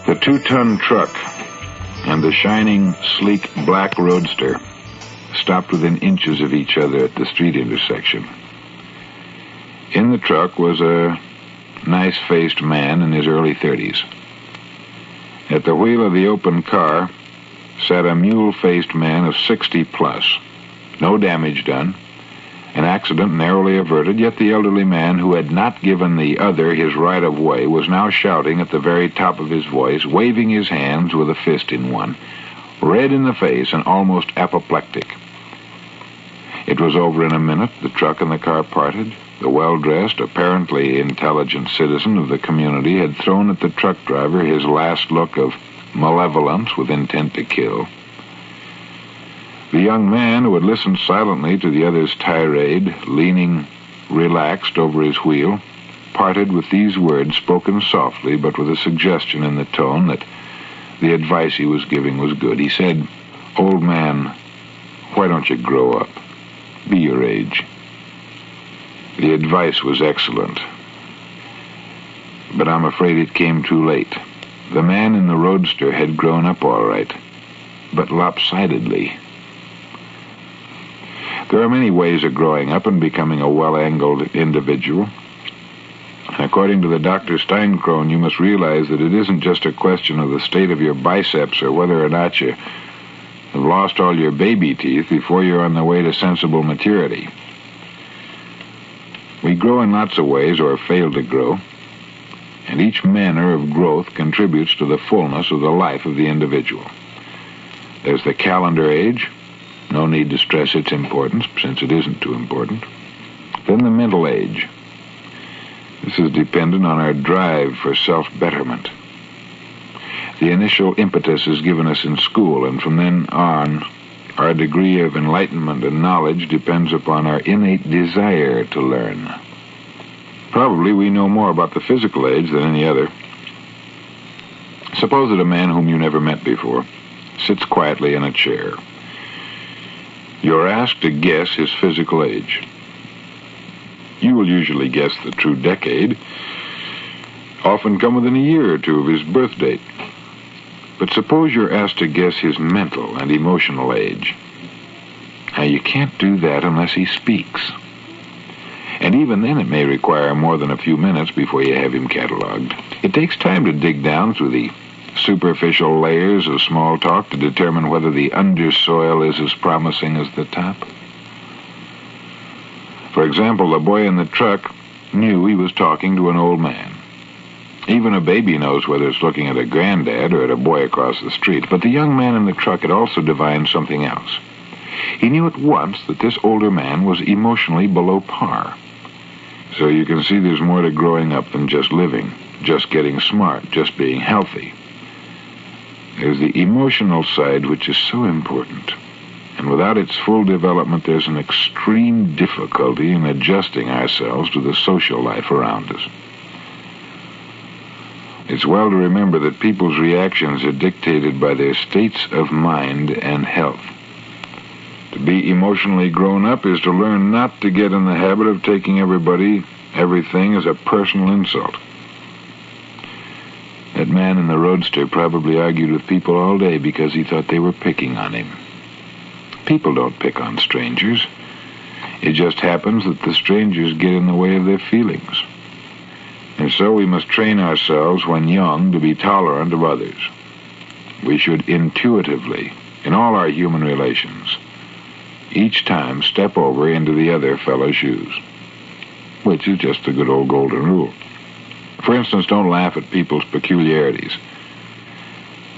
The 2-ton truck and the shining, sleek black roadster stopped within inches of each other at the street intersection. In the truck was a nice-faced man in his early 30s. At the wheel of the open car sat a mule-faced man of 60-plus. No damage done, an accident narrowly averted, yet the elderly man who had not given the other his right-of-way was now shouting at the very top of his voice, waving his hands with a fist in one, red in the face and almost apoplectic. It was over in a minute. The truck and the car parted. The well-dressed, apparently intelligent citizen of the community had thrown at the truck driver his last look of malevolence with intent to kill. The young man, who had listened silently to the other's tirade, leaning relaxed over his wheel, parted with these words spoken softly but with a suggestion in the tone that the advice he was giving was good. He said, "Old man, why don't you grow up? Be your age." The advice was excellent, but I'm afraid it came too late. The man in the roadster had grown up all right, but lopsidedly. There are many ways of growing up and becoming a well-angled individual. According to the Dr. Steinkron, you must realize that it isn't just a question of the state of your biceps or whether or not you have lost all your baby teeth before you're on the way to sensible maturity. We grow in lots of ways or fail to grow, and each manner of growth contributes to the fullness of the life of the individual. There's the calendar age. No need to stress its importance, since it isn't too important. Then the mental age. This is dependent on our drive for self-betterment. The initial impetus is given us in school, and from then on, our degree of enlightenment and knowledge depends upon our innate desire to learn. Probably we know more about the physical age than any other. Suppose that a man whom you never met before sits quietly in a chair. You're asked to guess his physical age. You will usually guess the true decade, often come within a year or two of his birth date. But suppose you're asked to guess his mental and emotional age. Now, you can't do that unless he speaks. And even then it may require more than a few minutes before you have him cataloged. It takes time to dig down through the superficial layers of small talk to determine whether the undersoil is as promising as the top. For example, the boy in the truck knew he was talking to an old man. Even a baby knows whether it's looking at a granddad or at a boy across the street, but the young man in the truck had also divined something else. He knew at once that this older man was emotionally below par. So you can see there's more to growing up than just living, just getting smart, just being healthy. There's the emotional side, which is so important. And without its full development, there's an extreme difficulty in adjusting ourselves to the social life around us. It's well to remember that people's reactions are dictated by their states of mind and health. To be emotionally grown up is to learn not to get in the habit of taking everything as a personal insult. That man in the roadster probably argued with people all day because he thought they were picking on him. People don't pick on strangers. It just happens that the strangers get in the way of their feelings. And so we must train ourselves when young to be tolerant of others. We should intuitively, in all our human relations, each time step over into the other fellow's shoes, which is just the good old golden rule. For instance, don't laugh at people's peculiarities,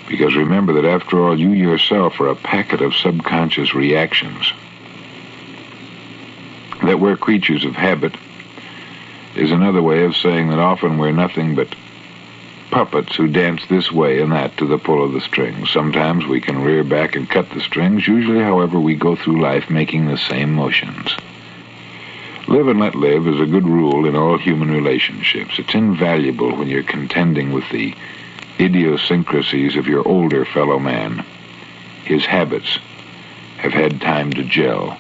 because remember that after all, you yourself are a packet of subconscious reactions. That we're creatures of habit is another way of saying that often we're nothing but puppets who dance this way and that to the pull of the strings. Sometimes we can rear back and cut the strings. Usually, however, we go through life making the same motions. Live and let live is a good rule in all human relationships. It's invaluable when you're contending with the idiosyncrasies of your older fellow man. His habits have had time to gel.